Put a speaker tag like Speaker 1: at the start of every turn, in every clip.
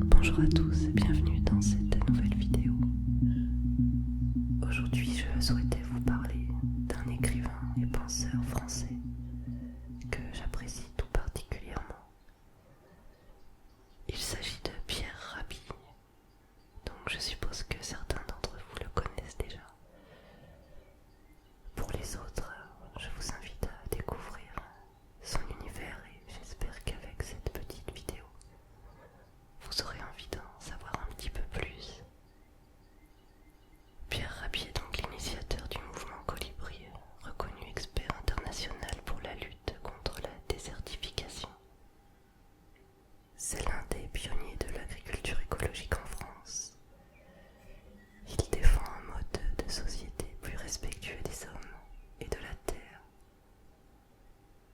Speaker 1: Bonjour à tous et bienvenue dans cette nouvelle vidéo. Aujourd'hui, je souhaitais vous parler d'un écrivain et penseur français que j'apprécie tout particulièrement. Il s'agit de Pierre Rabhi, donc je suppose que certains d'entre vous le connaissent déjà. Pour les autres, je vous invite à découvrir son univers et j'espère qu'avec cette petite vidéo, vous aurez envie d'en savoir un petit peu plus. Pierre Rabhi est donc l'initiateur du mouvement Colibri, reconnu expert international pour la lutte contre la désertification. C'est l'un des pionniers de l'agriculture écologique en France. Il défend un mode de société plus respectueux des hommes et de la terre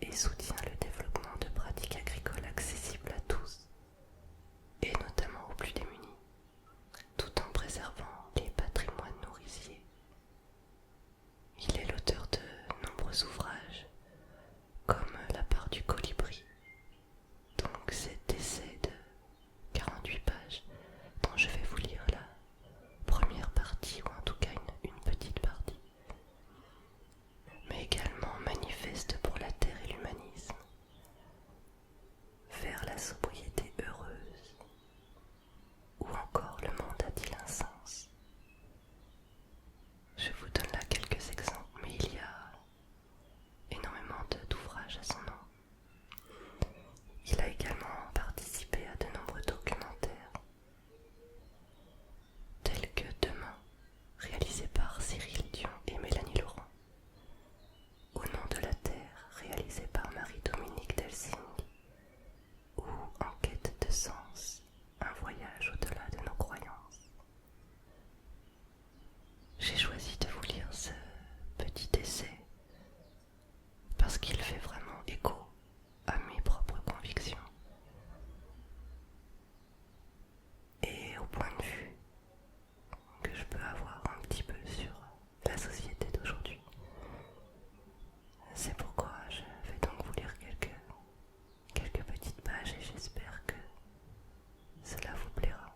Speaker 1: et soutient le développement de pratiques agricoles accessibles à tous et notamment aux plus démunis, tout en préservant les patrimoines nourriciers. Il est l'auteur de nombreux ouvrages, comme La part du colibri, donc cet essai de 48 pages dont je vais vous lire la première partie, ou en tout cas une petite partie, mais également Manifeste pour la terre et l'humanisme, Vers la sobriété heureuse, ou encore Le monde a-t-il un sens. Je vous donne là quelques exemples, mais il y a énormément d'ouvrages à son nom. Il a également participé à de nombreux documentaires, tels que Demain, réalisé par Cyril Dion et Mélanie Laurent, Au nom de la terre, réalisé par Marie-Dominique Delsing, ou En quête de sens, un voyage au-delà de nos croyances. J'ai choisi de vous lire ce petit essai parce qu'il fait vraiment écho à mes propres convictions et au point de vue que je peux avoir un petit peu sur la société d'aujourd'hui. C'est pourquoi je vais donc vous lire quelques petites pages et j'espère que cela vous plaira.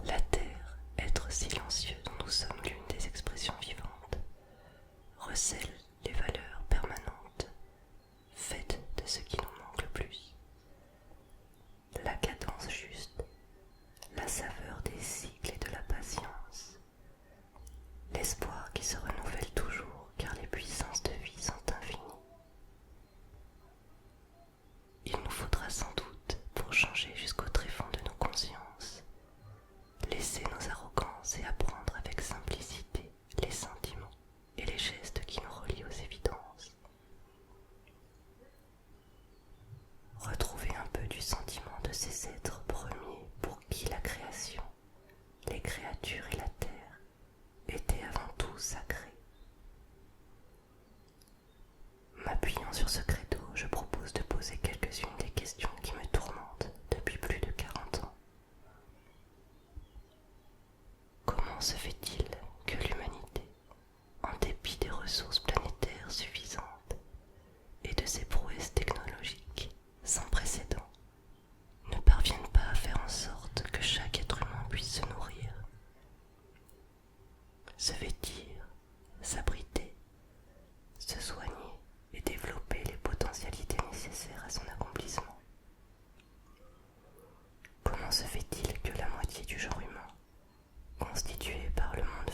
Speaker 1: La terre, être silencieux dont nous sommes l'une des expressions vivantes, recèle les valeurs permanentes, faites de ce qui nous manque le plus. La cadence juste, la saveur des cycles et de la patience, l'espoir qui se renouvelle toujours car les puissances de vie sont infinies. Il nous faudra sans doute, pour changer jusqu'au tréfonds de nos consciences, laisser nos arrogances et apprendre avec simplicité les sentiments et les gestes qui nous relient aux évidences. Retrouver un peu du sentiment de ces êtres premiers pour qui la création, les créatures et la terre étaient avant tout sacrées. M'appuyant sur ce credo, je propose de poser quelques-unes des questions qui me tourmentent depuis plus de 40 ans. Comment se fait-il que l'humanité, en dépit des ressources planétaires suffisantes et de ses prouesses technologiques sans précédent, ne parvienne pas à faire en sorte que chaque être humain puisse se nourrir, se vêtir, s'abriter, se soigner et développer les potentialités nécessaires à son accomplissement? Comment se fait-il que la moitié du genre humain, constitué par le monde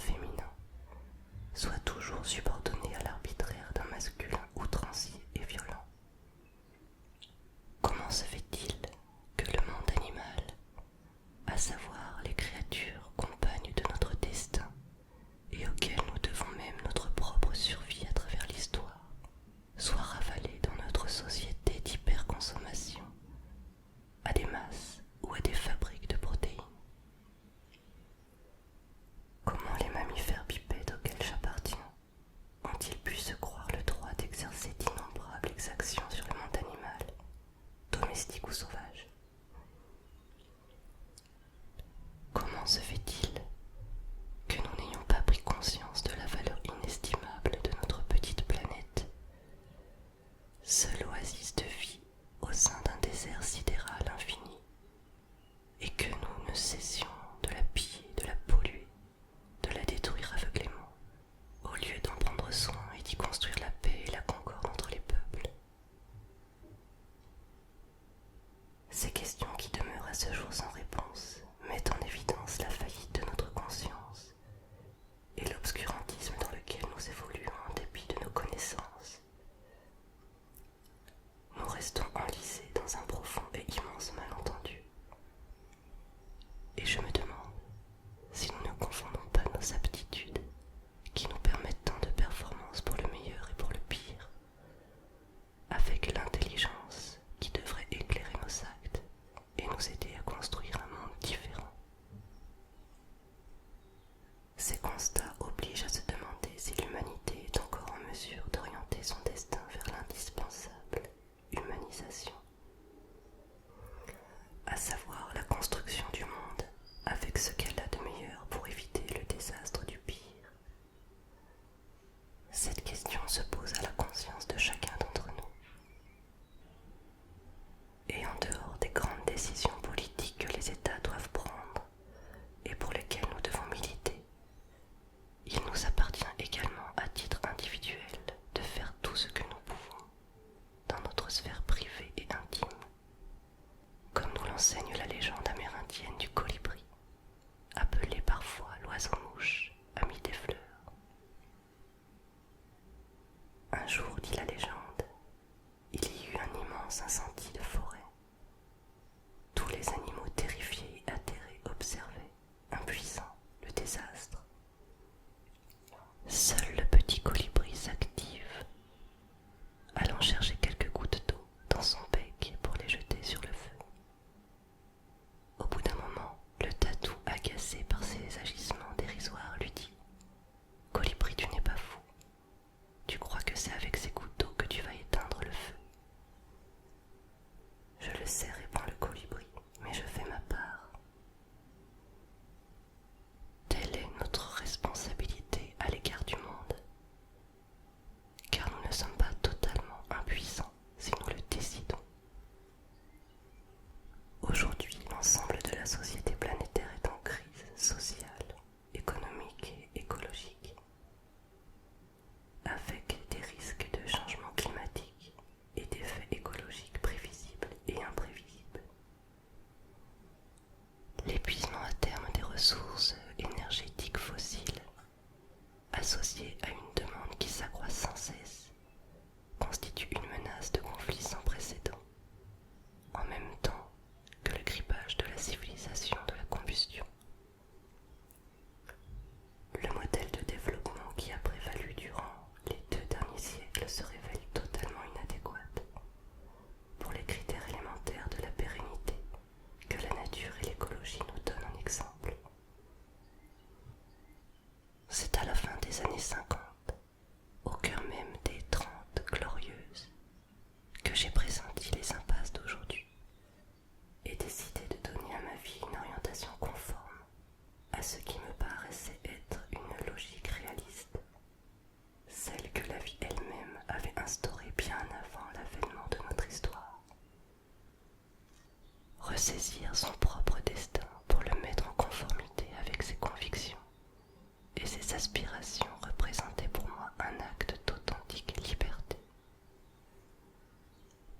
Speaker 1: Ces constats obligent à se demander si l'humanité est encore en mesure d'orienter son destin vers l'indispensable humanisation, à savoir la construction du monde avec ce qu'elle a de meilleur pour éviter le désastre du pire. Cette question se pose à la conscience de chacun d'entre nous. Et en dehors des grandes décisions politiques que les États doivent prendre et pour lesquelles nous devons militer, il nous appartient également à titre individuel de faire tout ce que nous pouvons dans notre sphère privée et intime, comme nous l'enseigne la légende amérindienne du colibri, appelé parfois l'oiseau-mouche, ami des fleurs. Un jour, dit la légende, il y eut un immense incendie de forêt. Tous les animaux terrifiés et atterrés observaient, impuissants, le désastre. Seul le petit colibri s'active, allant chercher quelques gouttes d'eau dans son bec pour les jeter sur le feu. Au bout d'un moment, le tatou, agacé par ses agissements dérisoires, lui dit « Colibri, tu n'es pas fou. Tu crois que c'est avec ces gouttes d'eau que tu vas éteindre le feu ?» « Je le sais, répond le colibri, mais je fais ma part. » Telle est notre responsabilité à l'égard du monde, car nous ne sommes pas totalement impuissants si nous le décidons. Aujourd'hui, l'ensemble de la société planétaire est en crise sociale, économique et écologique, avec des risques de changement climatique et d'effets écologiques prévisibles et imprévisibles. L'épuisement à terme des ressources énergétiques fossiles, associé à une demande qui s'accroît sans cesse, constitue une menace de conflit sans précédent, en même temps que le grippage de la civilisation de la combustion. Le modèle de développement qui a prévalu durant les 2 derniers siècles se révèle totalement inadéquat pour les critères élémentaires de la pérennité que la nature et l'écologie nous donnent en exemple. C'est à la fin des années 50, au cœur même des 30 glorieuses, que j'ai pressenti les impasses d'aujourd'hui et décidé de donner à ma vie une orientation conforme à ce qui me paraissait être une logique réaliste, celle que la vie elle-même avait instaurée bien avant l'avènement de notre histoire. Ressaisir son propre destin pour le mettre en conformité avec ses convictions et ses aspirations représentait pour moi un acte d'authentique liberté.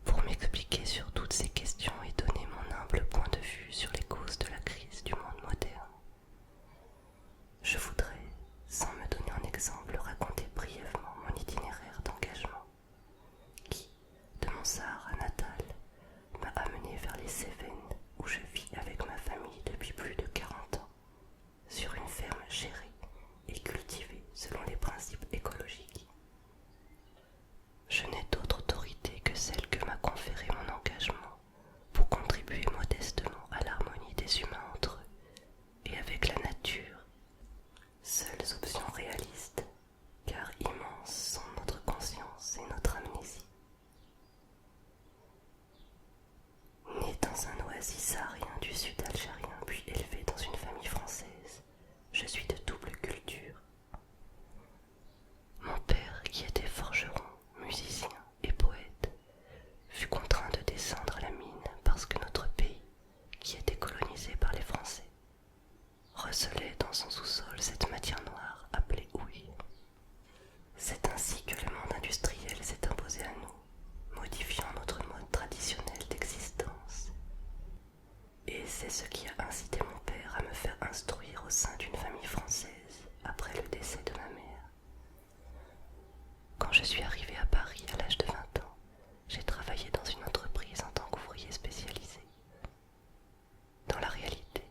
Speaker 1: Pour m'expliquer sur toutes ces questions et donner mon humble point de vue sur les causes de la crise du monde moderne, je voudrais, sans me donner un exemple, raconter brièvement mon itinéraire d'engagement qui, de mon Sahara natal, m'a amené vers les Cévennes où je vis avec ma famille depuis plus de 40 ans, sur une ferme gérée et cultivée selon les principes écologiques. Je n'ai d'autre autorité que celle que m'a conférée mon engagement pour contribuer modestement à l'harmonie des humains entre eux et avec la nature, seules options réalistes, car immenses sont notre conscience et notre amnésie. Né dans un oasis saharien du sud algérien, puis élevé dans une famille française, je suis de double culture. Mon père, qui était forgeron, musicien et poète, fut contraint de descendre à la mine parce que notre pays, qui était colonisé par les Français, recelait dans son sous-sol cette matière noire appelée houille. C'est ainsi que le monde industriel s'est imposé à nous, modifiant notre mode traditionnel d'existence. Et c'est ce qui a incité mon père à me faire instruire au sein d'une famille française après le décès de ma mère. Quand je suis arrivé à Paris à l'âge de 20 ans, j'ai travaillé dans une entreprise en tant qu'ouvrier spécialisé. Dans la réalité,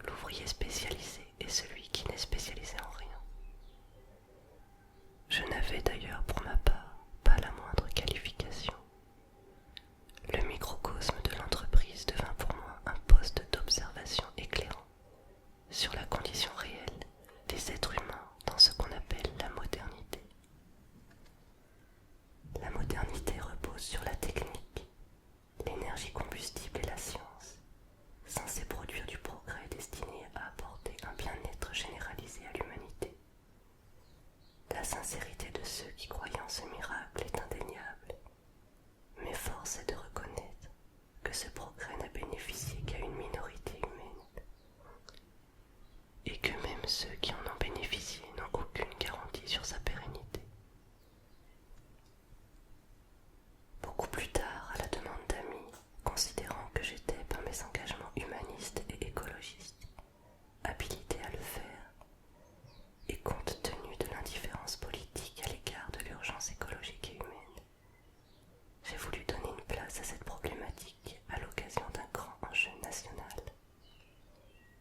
Speaker 1: l'ouvrier spécialisé est celui qui n'est spécialisé en rien. Je n'avais d'ailleurs pour ma part pas la moindre qualification. Le microcosme de l'entreprise devint pour moi un poste d'observation éclairant sur la condition réelle des êtres ce miracle est indéniable, mais force est de reconnaître que ce progrès n'a bénéficié qu'à une minorité humaine, et que même ceux qui en ont bénéficié n'ont aucune garantie sur sa pérennité. Beaucoup plus tard, à la demande d'amis, considérant que j'étais par mes engagements humanistes et écologistes habilité à le faire, et compte tenu de l'indifférence politique à l'égard de l'urgence écologique et humaine, j'ai voulu donner une place à cette problématique à l'occasion d'un grand enjeu national.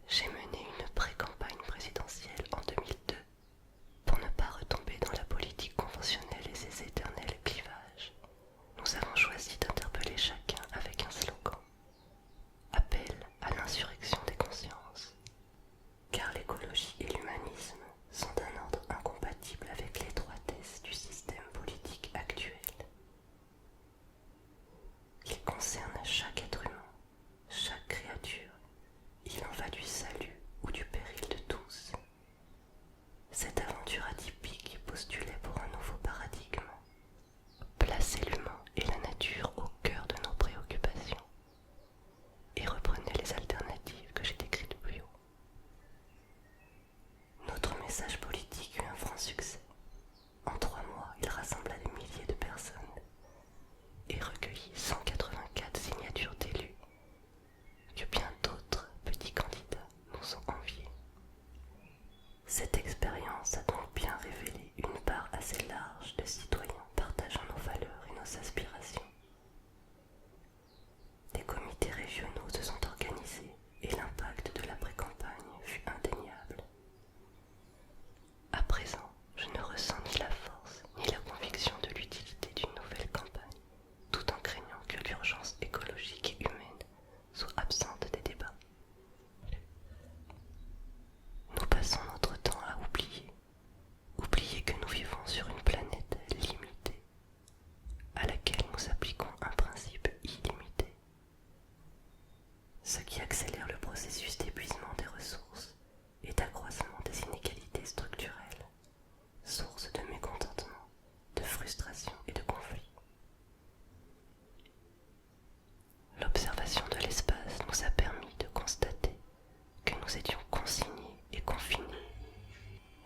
Speaker 1: J'ai mené une pré-campagne présidentielle en 2002 pour ne pas retomber dans la politique conventionnelle et ses éternels clivages. Nous avons choisi d'interpeller chacun avec un slogan: appel à l'insurrection des consciences. Car l'écologie et l'humanisme sont d'un ordre incompatible avec l'étroitesse du système politique actuel. Il concerne chaque être humain, chaque créature. Il en va du salut ou du péril de tous. Cette aventure atypique postulait pour un nouveau paradigme: placer l'humain et la nature au cœur de nos préoccupations, et reprenait les alternatives que j'ai décrites plus haut. Notre message politique eut un franc succès. En 3 mois, il rassembla des milliers de personnes et recueillit 184 signatures d'élus que bien d'autres petits candidats nous ont enviés. Cette expérience a donc bien révélé une part assez large de citoyens partageant nos valeurs et nos aspirations. Des comités régionaux se sont organisés et l'impact de la pré-campagne fut indéniable. À présent, je ne ressens ni la force ni la conviction de l'utilité d'une nouvelle campagne, tout en craignant que l'urgence écologique et humaine soit absente des débats. Nous passons notre temps à oublier que nous vivons sur une planète limitée, à laquelle nous appliquons un principe illimité, ce qui accélère le processus d'épuisement des ressources et d'accroissement des inégalités structurelles, source de mécontentement, de frustration et de conflit. L'observation de l'espace nous a permis de constater que nous étions consignés et confinés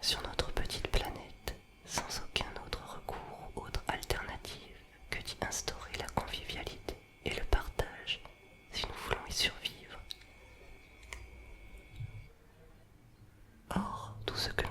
Speaker 1: sur notre petite planète sans aucun autre recours ou autre alternative que d'y instaurer la convivialité et le partage si nous voulons y survivre. Or, tout ce que